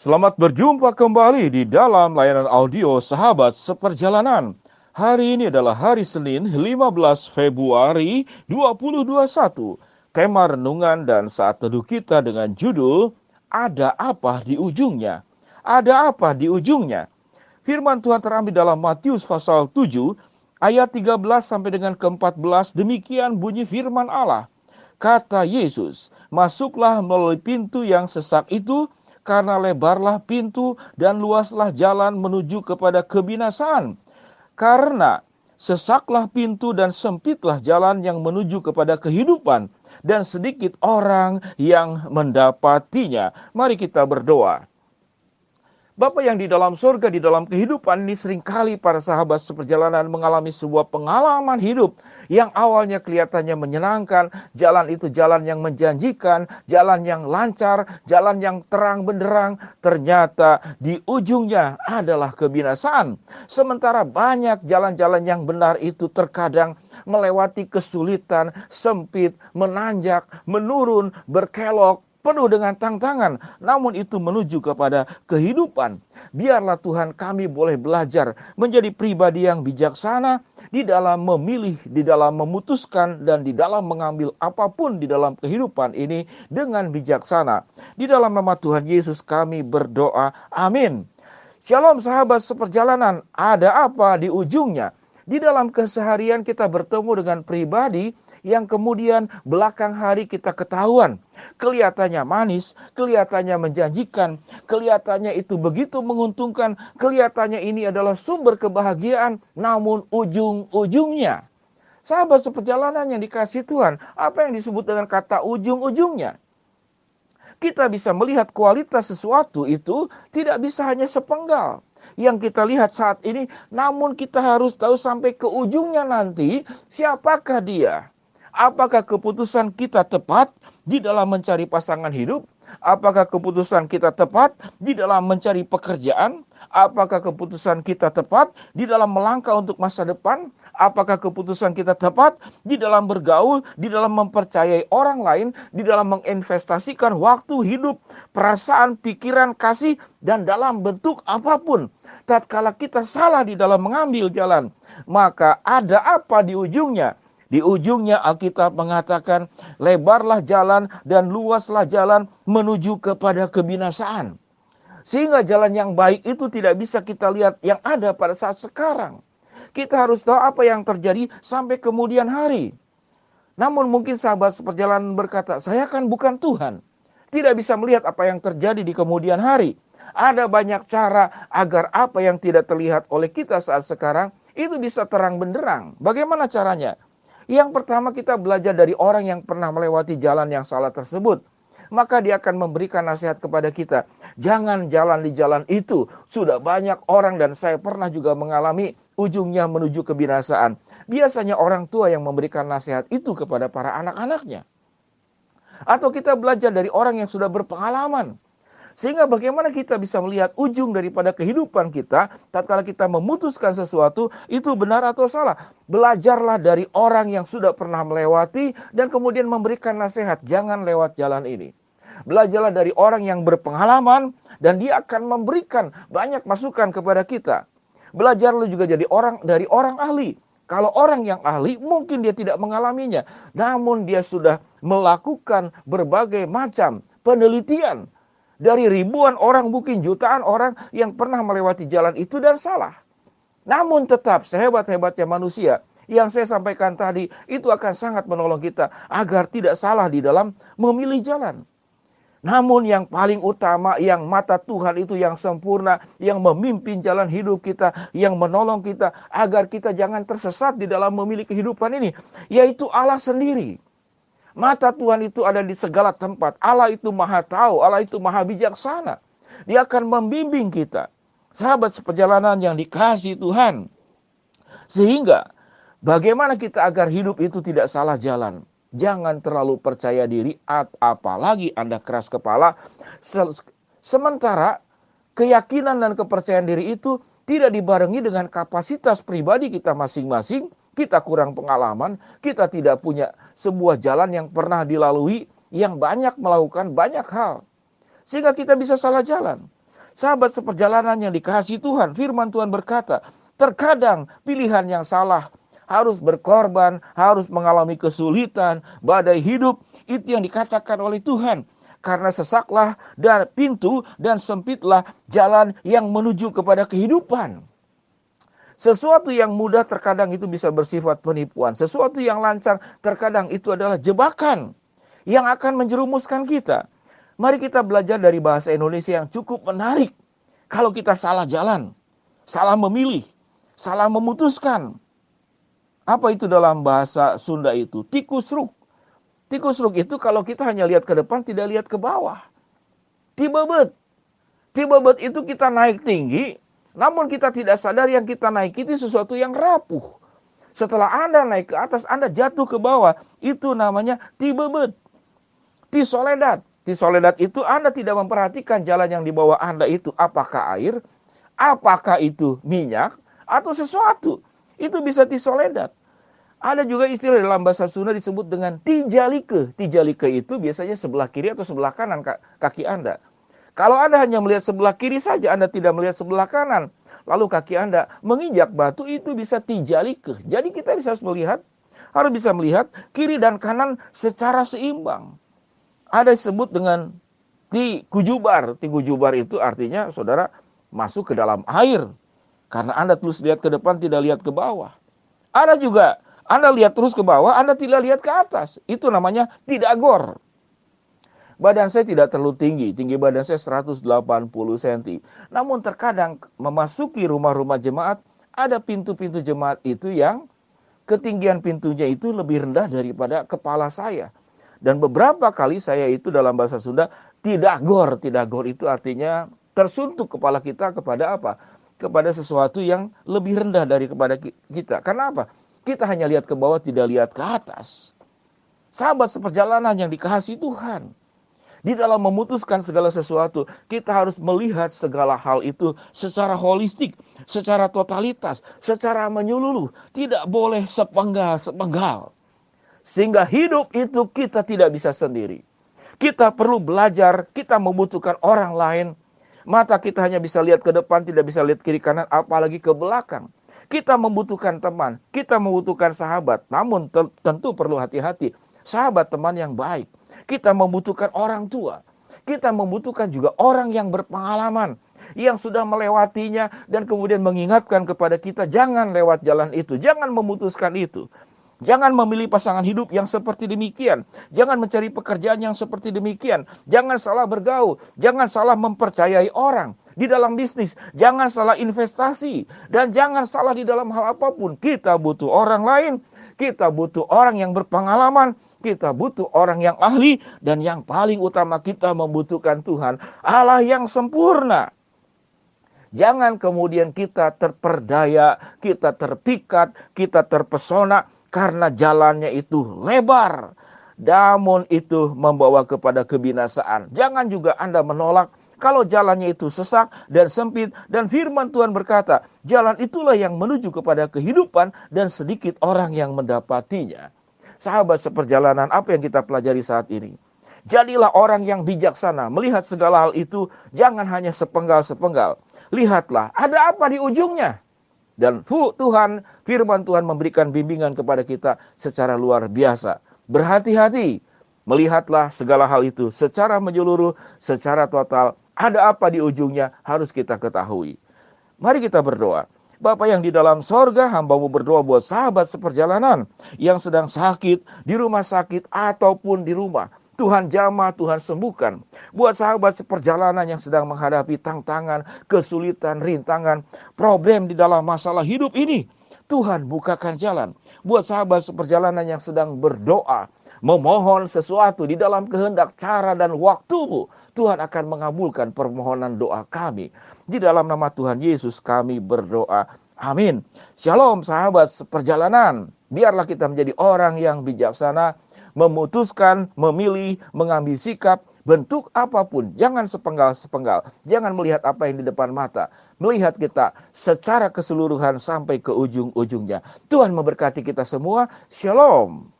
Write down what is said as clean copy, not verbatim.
Selamat berjumpa kembali di dalam layanan audio Sahabat Seperjalanan. Hari ini adalah hari Senin 15 Februari 2021. Tema renungan dan saat teduh kita dengan judul Ada Apa di Ujungnya? Ada apa di ujungnya? Firman Tuhan terambil dalam Matius pasal 7 ayat 13 sampai dengan ke-14. Demikian bunyi firman Allah. Kata Yesus, masuklah melalui pintu yang sesak itu, karena lebarlah pintu dan luaslah jalan menuju kepada kebinasaan. Karena sesaklah pintu dan sempitlah jalan yang menuju kepada kehidupan, dan sedikit orang yang mendapatinya. Mari kita berdoa. Bapa yang di dalam surga, di dalam kehidupan ini seringkali para sahabat seperjalanan mengalami sebuah pengalaman hidup yang awalnya kelihatannya menyenangkan, jalan itu jalan yang menjanjikan, jalan yang lancar, jalan yang terang benderang, ternyata di ujungnya adalah kebinasaan. Sementara banyak jalan-jalan yang benar itu terkadang melewati kesulitan, sempit, menanjak, menurun, berkelok, penuh dengan tantangan, namun itu menuju kepada kehidupan. Biarlah Tuhan kami boleh belajar menjadi pribadi yang bijaksana di dalam memilih, di dalam memutuskan, dan di dalam mengambil apapun di dalam kehidupan ini dengan bijaksana. Di dalam nama Tuhan Yesus kami berdoa, amin. Shalom sahabat seperjalanan, ada apa di ujungnya? Di dalam keseharian kita bertemu dengan pribadi yang kemudian belakang hari kita ketahuan. Kelihatannya manis, kelihatannya menjanjikan, kelihatannya itu begitu menguntungkan, kelihatannya ini adalah sumber kebahagiaan, namun ujung-ujungnya. Sahabat seperjalanan yang dikasihi Tuhan, apa yang disebut dengan kata ujung-ujungnya? Kita bisa melihat kualitas sesuatu itu tidak bisa hanya sepenggal yang kita lihat saat ini, namun kita harus tahu sampai ke ujungnya nanti siapakah dia. Apakah keputusan kita tepat di dalam mencari pasangan hidup? Apakah keputusan kita tepat di dalam mencari pekerjaan? Apakah keputusan kita tepat di dalam melangkah untuk masa depan? Apakah keputusan kita tepat di dalam bergaul, di dalam mempercayai orang lain, di dalam menginvestasikan waktu, hidup, perasaan, pikiran, kasih, dan dalam bentuk apapun? Tatkala kita salah di dalam mengambil jalan, maka ada apa di ujungnya? Di ujungnya Alkitab mengatakan, lebarlah jalan dan luaslah jalan menuju kepada kebinasaan. Sehingga jalan yang baik itu tidak bisa kita lihat yang ada pada saat sekarang. Kita harus tahu apa yang terjadi sampai kemudian hari. Namun mungkin sahabat seperjalanan berkata, saya kan bukan Tuhan. Tidak bisa melihat apa yang terjadi di kemudian hari. Ada banyak cara agar apa yang tidak terlihat oleh kita saat sekarang itu bisa terang benderang. Bagaimana caranya? Yang pertama, kita belajar dari orang yang pernah melewati jalan yang salah tersebut. Maka dia akan memberikan nasihat kepada kita. Jangan jalan di jalan itu. Sudah banyak orang dan saya pernah juga mengalami ujungnya menuju kebinasaan. Biasanya orang tua yang memberikan nasihat itu kepada para anak-anaknya. Atau kita belajar dari orang yang sudah berpengalaman. Sehingga bagaimana kita bisa melihat ujung daripada kehidupan kita tatkala kita memutuskan sesuatu itu benar atau salah. Belajarlah dari orang yang sudah pernah melewati dan kemudian memberikan nasihat, jangan lewat jalan ini. Belajarlah dari orang yang berpengalaman dan dia akan memberikan banyak masukan kepada kita. Belajarlah juga dari orang ahli. Kalau orang yang ahli mungkin dia tidak mengalaminya, namun dia sudah melakukan berbagai macam penelitian dari ribuan orang, mungkin jutaan orang yang pernah melewati jalan itu dan salah. Namun tetap sehebat-hebatnya manusia, yang saya sampaikan tadi itu akan sangat menolong kita agar tidak salah di dalam memilih jalan. Namun yang paling utama, yang mata Tuhan itu yang sempurna, yang memimpin jalan hidup kita, yang menolong kita agar kita jangan tersesat di dalam memilih kehidupan ini, yaitu Allah sendiri. Mata Tuhan itu ada di segala tempat. Allah itu maha tahu, Allah itu maha bijaksana. Dia akan membimbing kita. Sahabat seperjalanan yang dikasihi Tuhan. Sehingga bagaimana kita agar hidup itu tidak salah jalan. Jangan terlalu percaya diri, apalagi Anda keras kepala. Sementara keyakinan dan kepercayaan diri itu tidak dibarengi dengan kapasitas pribadi kita masing-masing. Kita kurang pengalaman, kita tidak punya sebuah jalan yang pernah dilalui, yang banyak melakukan banyak hal. Sehingga kita bisa salah jalan. Sahabat seperjalanan yang dikasihi Tuhan, firman Tuhan berkata, terkadang pilihan yang salah, harus berkorban, harus mengalami kesulitan, badai hidup, itu yang dikatakan oleh Tuhan. Karena sesaklah dan pintu dan sempitlah jalan yang menuju kepada kehidupan. Sesuatu yang mudah terkadang itu bisa bersifat penipuan. Sesuatu yang lancar terkadang itu adalah jebakan yang akan menjerumuskan kita. Mari kita belajar dari bahasa Indonesia yang cukup menarik. Kalau kita salah jalan, salah memilih, salah memutuskan. Apa itu dalam bahasa Sunda itu? Tikusruk. Tikusruk itu kalau kita hanya lihat ke depan, tidak lihat ke bawah. Tibebet. Tibebet itu kita naik tinggi, namun kita tidak sadar yang kita naik itu sesuatu yang rapuh. Setelah Anda naik ke atas, Anda jatuh ke bawah. Itu namanya tibebet. Tisoledat. Tisoledat itu Anda tidak memperhatikan jalan yang di bawah Anda itu. Apakah air? Apakah itu minyak? Atau sesuatu? Itu bisa tisoledat. Ada juga istilah dalam bahasa Sunda disebut dengan tijalike. Tijalike itu biasanya sebelah kiri atau sebelah kanan kaki Anda. Kalau Anda hanya melihat sebelah kiri saja, Anda tidak melihat sebelah kanan, lalu kaki Anda menginjak batu, itu bisa tijalike. Jadi kita harus bisa melihat kiri dan kanan secara seimbang. Ada disebut dengan tikujubar. Tikujubar itu artinya saudara masuk ke dalam air. Karena Anda terus lihat ke depan, tidak lihat ke bawah. Ada juga, Anda lihat terus ke bawah, Anda tidak lihat ke atas. Itu namanya tidak gor. Badan saya tidak terlalu tinggi badan saya 180 cm. Namun terkadang memasuki rumah-rumah jemaat, ada pintu-pintu jemaat itu yang ketinggian pintunya itu lebih rendah daripada kepala saya. Dan beberapa kali saya itu dalam bahasa Sunda tidak gor. Tidak gor itu artinya tersuntuk kepala kita kepada apa? Kepada sesuatu yang lebih rendah daripada kita. Karena apa? Kita hanya lihat ke bawah, tidak lihat ke atas. Sahabat seperjalanan yang dikasihi Tuhan, di dalam memutuskan segala sesuatu, kita harus melihat segala hal itu secara holistik, secara totalitas, secara menyeluruh. Tidak boleh sepenggal-sepenggal. Sehingga hidup itu kita tidak bisa sendiri. Kita perlu belajar, kita membutuhkan orang lain. Mata kita hanya bisa lihat ke depan, tidak bisa lihat kiri kanan, apalagi ke belakang. Kita membutuhkan teman, kita membutuhkan sahabat. Namun tentu perlu hati-hati. Sahabat teman yang baik. Kita membutuhkan orang tua. Kita membutuhkan juga orang yang berpengalaman, yang sudah melewatinya dan kemudian mengingatkan kepada kita, jangan lewat jalan itu, jangan memutuskan itu. Jangan memilih pasangan hidup yang seperti demikian. Jangan mencari pekerjaan yang seperti demikian. Jangan salah bergaul. Jangan salah mempercayai orang. Di dalam bisnis, jangan salah investasi. Dan jangan salah di dalam hal apapun. Kita butuh orang lain. Kita butuh orang yang berpengalaman. Kita butuh orang yang ahli. Dan yang paling utama, kita membutuhkan Tuhan, Allah yang sempurna. Jangan kemudian kita terperdaya, kita terpikat, kita terpesona karena jalannya itu lebar, namun itu membawa kepada kebinasaan. Jangan juga Anda menolak kalau jalannya itu sesak dan sempit, dan firman Tuhan berkata, jalan itulah yang menuju kepada kehidupan dan sedikit orang yang mendapatinya. Sahabat seperjalanan, apa yang kita pelajari saat ini? Jadilah orang yang bijaksana, melihat segala hal itu, jangan hanya sepenggal-sepenggal. Lihatlah, ada apa di ujungnya? Dan Tuhan, firman Tuhan memberikan bimbingan kepada kita secara luar biasa. Berhati-hati, melihatlah segala hal itu secara menyeluruh, secara total. Ada apa di ujungnya harus kita ketahui. Mari kita berdoa. Bapa yang di dalam sorga, hamba-Mu berdoa buat sahabat seperjalanan yang sedang sakit, di rumah sakit ataupun di rumah. Tuhan jamah, Tuhan sembuhkan. Buat sahabat seperjalanan yang sedang menghadapi tantangan, kesulitan, rintangan, problem di dalam masalah hidup ini, Tuhan bukakan jalan. Buat sahabat seperjalanan yang sedang berdoa, memohon sesuatu di dalam kehendak, cara, dan waktu-Mu, Tuhan akan mengabulkan permohonan doa kami. Di dalam nama Tuhan Yesus kami berdoa. Amin. Shalom sahabat seperjalanan. Biarlah kita menjadi orang yang bijaksana, memutuskan, memilih, mengambil sikap, bentuk apapun. Jangan sepenggal-sepenggal. Jangan melihat apa yang di depan mata. Melihat kita secara keseluruhan sampai ke ujung-ujungnya. Tuhan memberkati kita semua. Shalom.